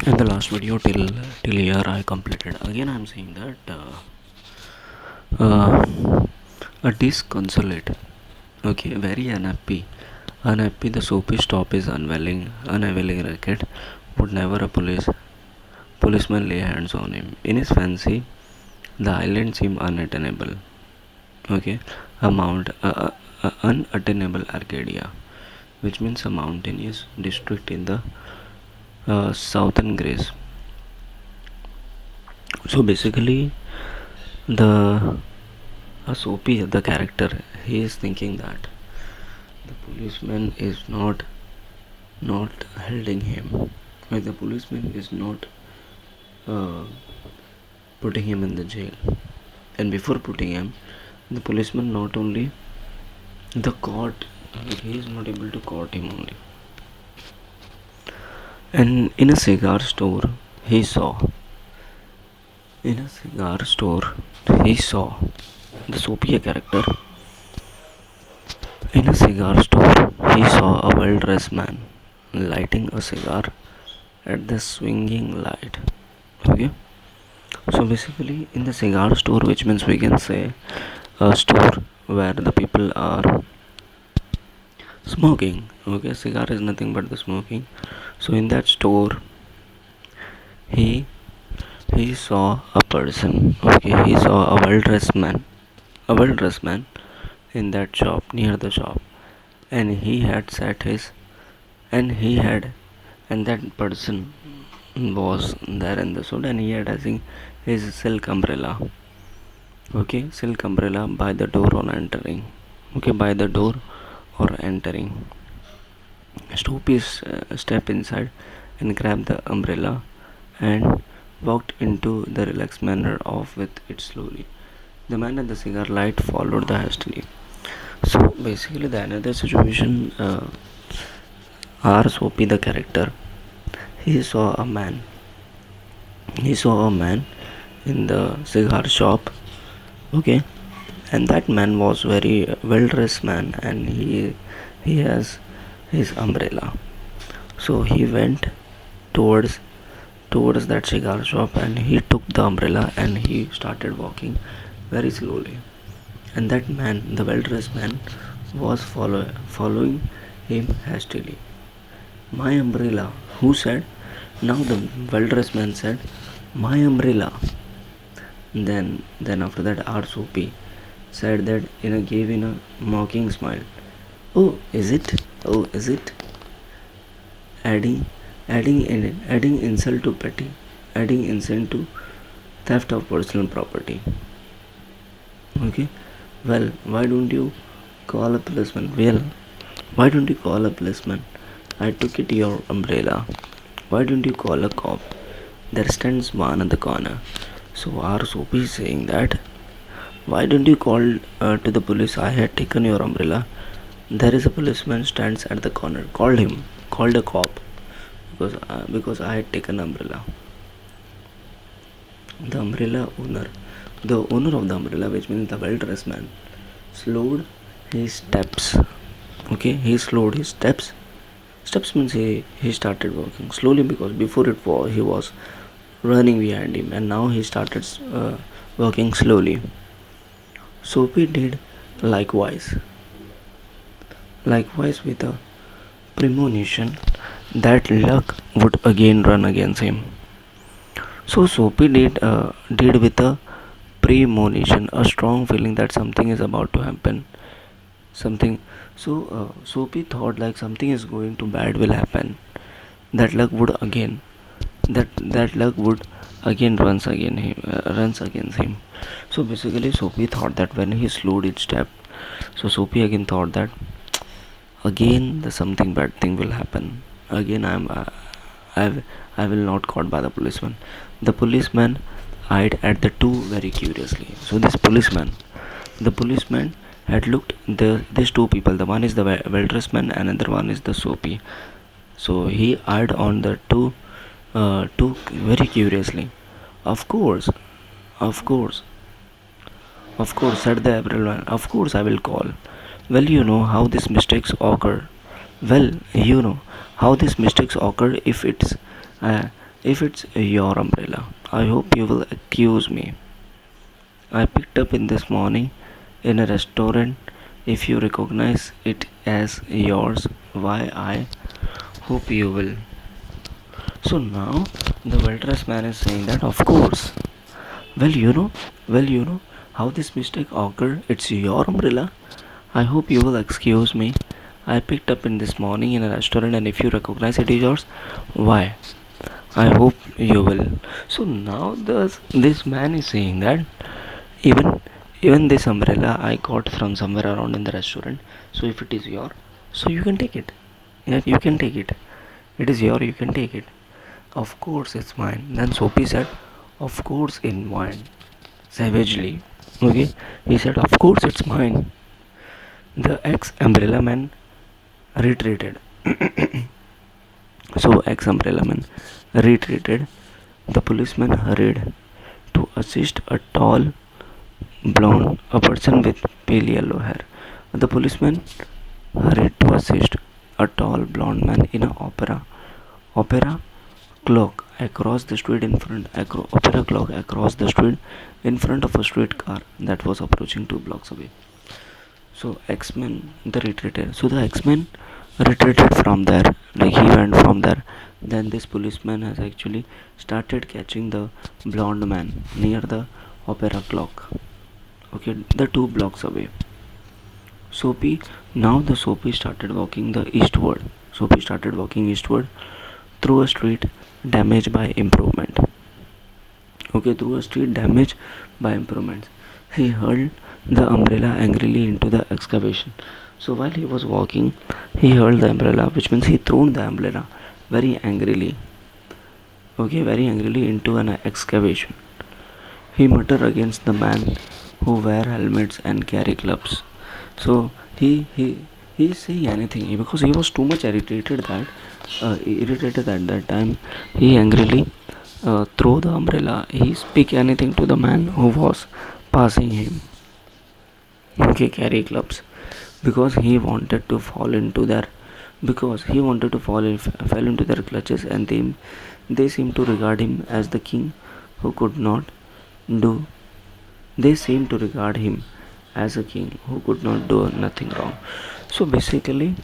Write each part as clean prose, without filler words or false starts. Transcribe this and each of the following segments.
In the last video till here I completed. Again I'm saying that a disconsolate, okay, very unhappy the soapy stop is unavailing racket would never a policeman lay hands on him. In his fancy the island seemed unattainable, okay, a unattainable Arcadia, which means a mountainous district in the southern Greece. So basically the Soapy, the character, he is thinking that the policeman is not holding him, like the policeman is not uh, putting him in the jail. And before putting him, the policeman not only the court, he is not able to court him only. And in a cigar store, he saw. In a cigar store, he saw the Soapy character. In a cigar store, he saw a well-dressed man lighting a cigar at the swinging light. Okay, so basically, in the cigar store, which means we can say a store where the people are smoking. Okay, cigar is nothing but the smoking. So in that store, he he saw a person. Okay, he saw a well-dressed man in that shop, near the shop, and he had set his and he had and that person was there in the suit, and he had having his silk umbrella. Okay, silk umbrella by the door on entering. Okay, by the door or entering, Stoopy stepped inside and grabbed the umbrella and walked into the relaxed manner of with it slowly. The man at the cigar light followed the hastily. So basically, the another situation, R. Soapy, the character, he saw a man. He saw a man in the cigar shop. Okay, and that man was very well dressed man, and he has his umbrella. So he went towards that cigar shop, and he took the umbrella and he started walking very slowly. And that man, the well dressed man, was following him hastily. My umbrella, who said? Now the well dressed man said, my umbrella. Then after that, R. Soapy said that gave in a mocking smile. Oh, is it? Oh, is it? Adding adding insult to petty, adding insult to theft of personal property. Okay. Well, why don't you call a policeman? Well, why don't you call a policeman? I took it your umbrella. Why don't you call a cop? There stands one at the corner. So our Soapy is saying that, why don't you call to the police? I had taken your umbrella. There is a policeman stands at the corner. Called him. Called a cop because I had taken umbrella. The umbrella owner, the owner of the umbrella, which means the well-dressed man, slowed his steps. Okay, he slowed his steps. Steps means he started walking slowly, because before he was running behind him, and now he started walking slowly. Soapy did likewise with a premonition that luck would again run against him. So Soapy did with a premonition, a strong feeling that something is about to happen. Something. So Soapy thought like something is going to bad will happen. That luck would again. That luck would again runs against him. So basically, Soapy thought that when he slowed his step, so Soapy again thought that again the something bad thing will happen. Again I will not caught by the policeman. The policeman eyed at the two very curiously. So the policeman had looked these two people. The one is the well-dressed man, and another one is the Soapy. So he eyed on the two very curiously. Of course, of course, of course, said the April one. Of course, I will call. Well, you know how these mistakes occur. Well, you know how these mistakes occur if it's uh, If it's your umbrella, I hope you will accuse me. I picked up in this morning in a restaurant. If you recognize it as yours, why I hope you will. So now the well-dressed man is saying that of course. Well, you know how this mistake occurred. It's your umbrella. I hope you will excuse me. I picked up in this morning in a restaurant, and if you recognize it is yours, why? I hope you will. So now this man is saying that even even this umbrella I got from somewhere around in the restaurant. So if it is your, so you can take it. Yeah, you can take it. It is your, you can take it. Of course it's mine. Then Soapy said, of course it's mine. Savagely. Okay? He said, of course it's mine. The ex umbrella man retreated. So ex umbrella man retreated. The policeman hurried to assist a tall blonde, a person with pale yellow hair. The policeman hurried to assist a tall blonde man in an opera clock across the street in front opera clock across the street in front of a streetcar that was approaching 2 blocks away. So X-Men the retreated. So the X-Men retreated from there. Like he went from there. Then this policeman has actually started catching the blonde man near the opera clock. Okay, the 2 blocks away. Soapy now the Soapy started walking the eastward. Soapy started walking eastward through a street damaged by improvement. Okay, through a street damaged by improvements. He hurled the umbrella angrily into the excavation. So while he was walking, he hurled the umbrella, which means he threw the umbrella very angrily. Okay, very angrily into an excavation. He muttered against the man who wear helmets and carry clubs. So he's saying anything because he was too much irritated at that time. He angrily threw the umbrella. He speak anything to the man who was passing him. Okay, carry clubs because he wanted to fall into their fell into their clutches, and they seemed to regard him as the king who could not do they seemed to regard him as a king who could not do nothing wrong. So basically,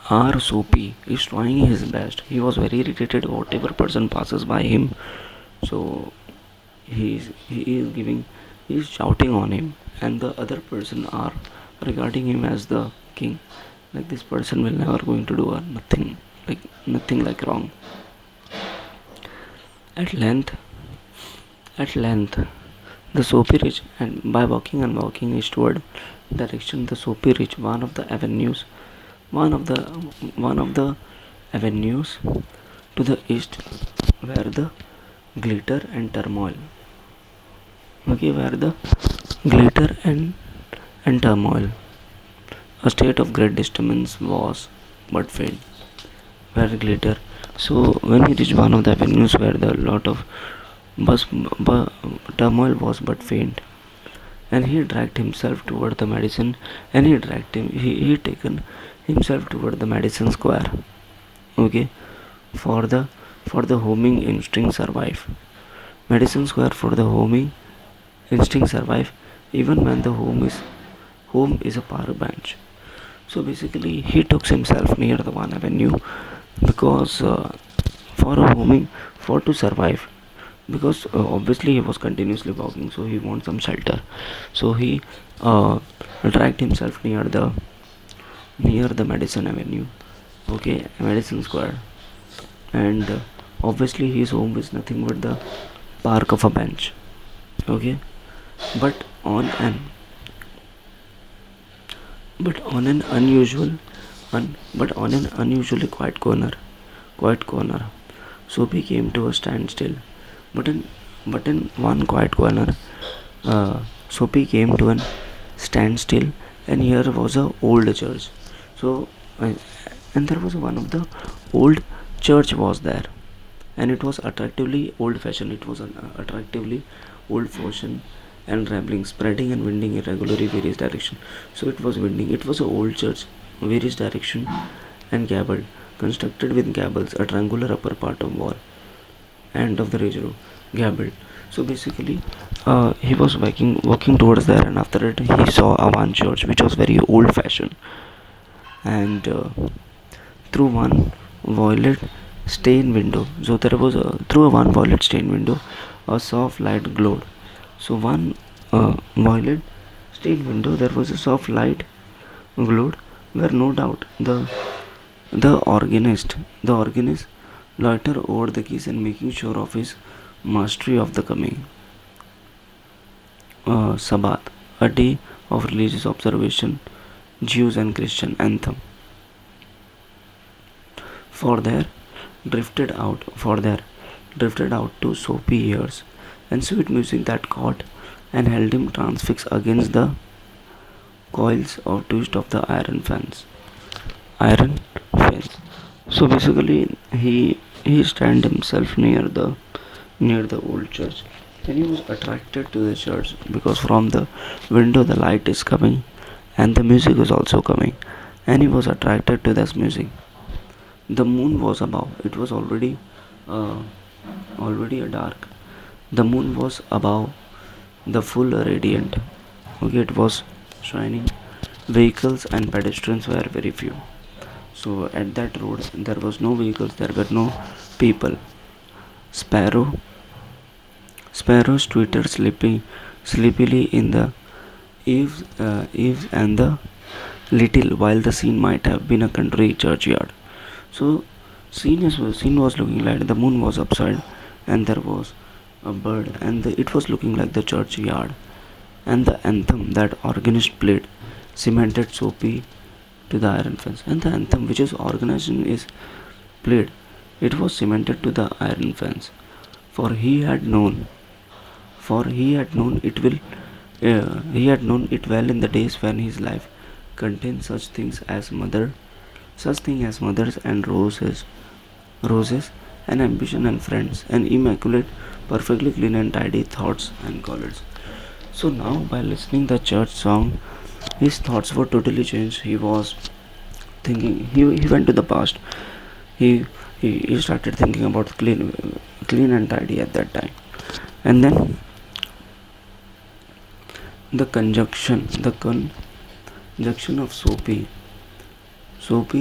our Soapy is trying his best. He was very irritated whatever person passes by him. So he is shouting on him, and the other person are regarding him as the king. Like this person will never going to do nothing like wrong. At length, at length, the Soapy reached, and by walking eastward direction, the Soapy reached one of the one of the avenues to the east, where the glitter and turmoil. Okay, where the glitter and turmoil, a state of great disturbance was but faint. Where glitter. So when he reached one of the avenues where the lot of bus, bu- turmoil was but faint, and he dragged himself toward the medicine, and he taken himself toward the medicine square. Okay, for the homing instinct survive. Medicine square for the homing instinct survive even when the home is a park bench. So basically, he took himself near the one avenue because for a homing for to survive, because obviously he was continuously walking, so he wants some shelter. So he uh, dragged himself near the medicine avenue. Okay, medicine square, and obviously his home is nothing but the park of a bench. Okay, but on an but on an unusual but on an unusually quiet corner, Soapy came to a standstill. But in one quiet corner, Soapy came to a standstill, and here was a old church. So and there was one of the old church was there, and it was attractively old fashioned. It was an attractively old fashioned and rambling, spreading and winding irregularly various direction. So it was winding. It was an old church, various direction, and gabbled. constructed with gables, a triangular upper part of wall, and of the ridge road, gable. So basically, he was walking towards there, and after it, he saw a one church which was very old-fashioned, and through one violet stained window. So there was through a one violet stained window, a soft light glowed. So one violet stained window, there was a soft light glowed, where no doubt the organist loitered over the keys and making sure of his mastery of the coming Sabbath, a day of religious observation, Jews and Christian anthem. For there drifted out two soapy ears and sweet music that caught and held him transfixed against the coils of twist of the Iron fence. So basically, he stand himself near the old church, and he was attracted to the church because from the window the light is coming, and the music is also coming, and he was attracted to this music. The moon was above. It was uh, already a dark. The moon was above the full radiant. Okay, it was shining. Vehicles and pedestrians were very few. So at that road there was no vehicles. There were no people. Sparrow, sparrows twittered sleepily in the eaves and the little while the scene might have been a country churchyard. So scene was looking like the moon was upside, and there was a bird, and it was looking like the churchyard. And the anthem that organist played cemented soapy to the iron fence. And the anthem which is organization is played, it was cemented to the iron fence. For he had known it well in the days when his life contained such things as mothers and roses, and ambition and friends, and immaculate, perfectly clean and tidy thoughts and colors. So now, by listening the church song, his thoughts were totally changed. He was thinking. He went to the past. He started thinking about clean and tidy at that time, and then the conjunction of soapy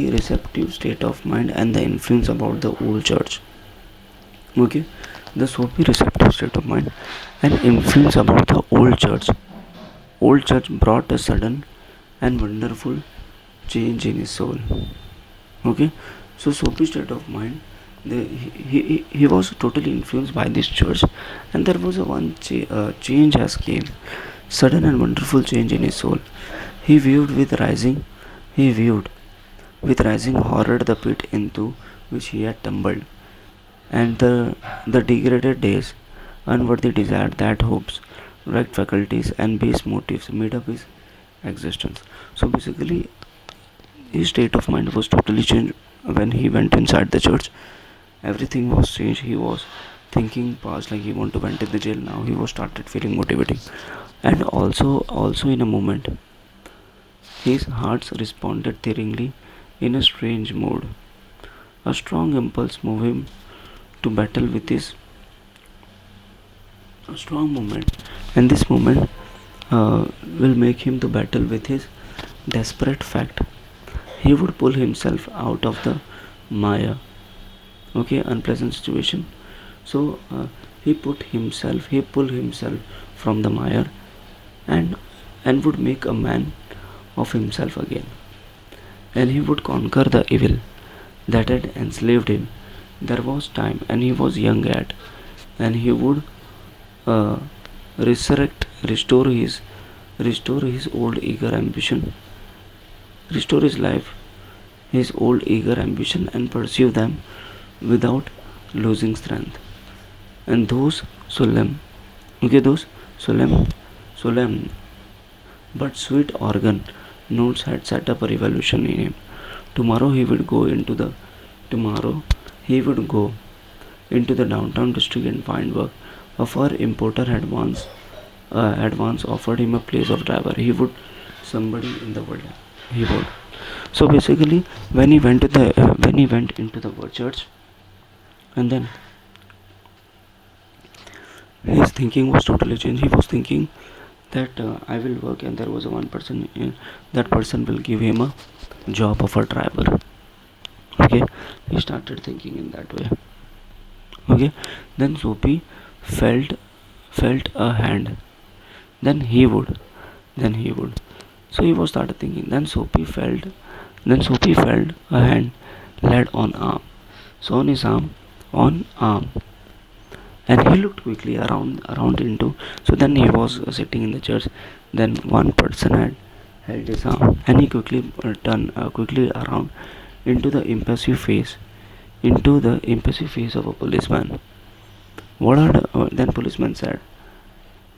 receptive state of mind and the influence about the old church. Okay, the soapy receptive state of mind and influence about the old church brought a sudden and wonderful change in his soul. Okay, so soapy state of mind, he was totally influenced by this church, and there was a change has came, sudden and wonderful change in his soul. He viewed with rising he viewed with rising horror the pit into which he had tumbled, and the degraded days, unworthy desire that hopes, wrecked faculties, and base motives made up his existence. So basically, his state of mind was totally changed when he went inside the church. Everything was changed. He was thinking past like he want to went in the jail. Now he was started feeling motivating, and also in a moment, his heart responded thrillingly in a strange mood. A strong impulse moved him to battle with his a strong moment, and this moment will make him to battle with his desperate fact. He would pull himself out of the mire, okay, unpleasant situation. So he pulled himself from the mire, and would make a man of himself again, and he would conquer the evil that had enslaved him. There was time, and he was young yet, and he would uh, resurrect, restore his old eager ambition, restore his life, his old eager ambition, and pursue them without losing strength. And those solemn but sweet organ notes had set up a revolution in him. Tomorrow he would go into the tomorrow he would go into the downtown district and find work. A fur importer had once offered him a place of driver. He would somebody in the world. He would. So basically, when he went into the church, and then his thinking was totally changed. He was thinking that I will work, and there was a one person that person will give him a job of a driver. Okay, he started thinking in that way. Okay, then Soapy felt felt a hand. Then he would, then he would. So he was started thinking. Then Soapy felt a hand laid on arm. So on his arm, on arm, and he looked quickly around into. So then he was sitting in the church. Then one person had held his arm, and he quickly turned quickly around into the impassive face of a policeman. What are then policeman said,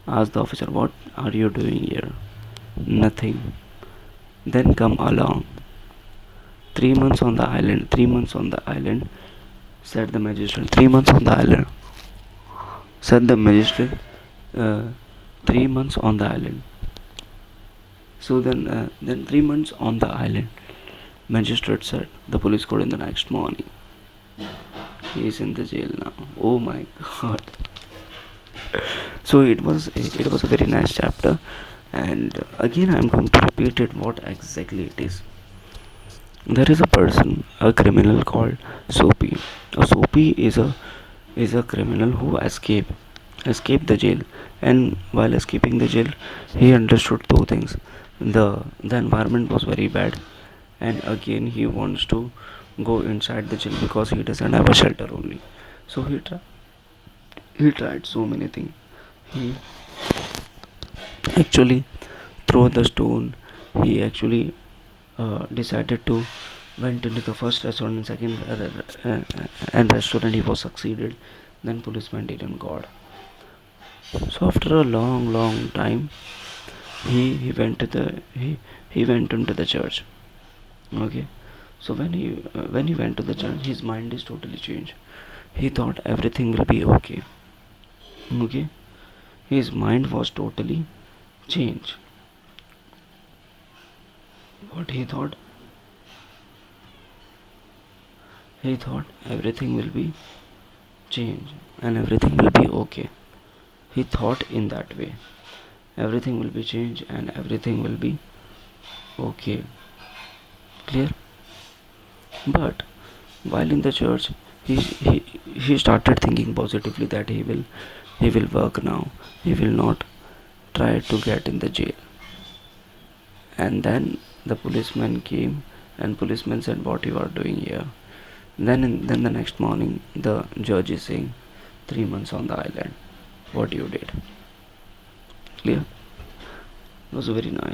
asked the officer, what are you doing here? Nothing. Then come along. 3 months on the island, 3 months on the island, said the magistrate. 3 months on the island, said the magistrate. uh, 3 months on the island. So then 3 months on the island, magistrate said. The police called in the next morning. He is in the jail now. Oh my god. So it was a very nice chapter, and again I'm going to repeat it what exactly it is. There is a person, a criminal called Soapy. A Soapy is a criminal who escaped the jail, and while escaping the jail, he understood two things. The environment was very bad, and again he wants to go inside the jail because he doesn't have a shelter only. So he tried so many things. He actually threw the stone. He actually decided to went into the first restaurant and second and restaurant. He was succeeded. Then policeman didn't got. So after a long time, he went to the he went into the church. Okay. So when he went to the church, his mind is totally changed. He thought everything will be okay. Okay. His mind was totally changed. What he thought? He thought everything will be changed and everything will be okay. He thought in that way. Everything will be changed and everything will be okay. Clear? But while in the church, he started thinking positively that he will work now. He will not try to get in the jail. And then the policeman came, and policeman said, what you are doing here? Then the next morning, the judge is saying, 3 months on the island. What you did? Clear? It was very nice.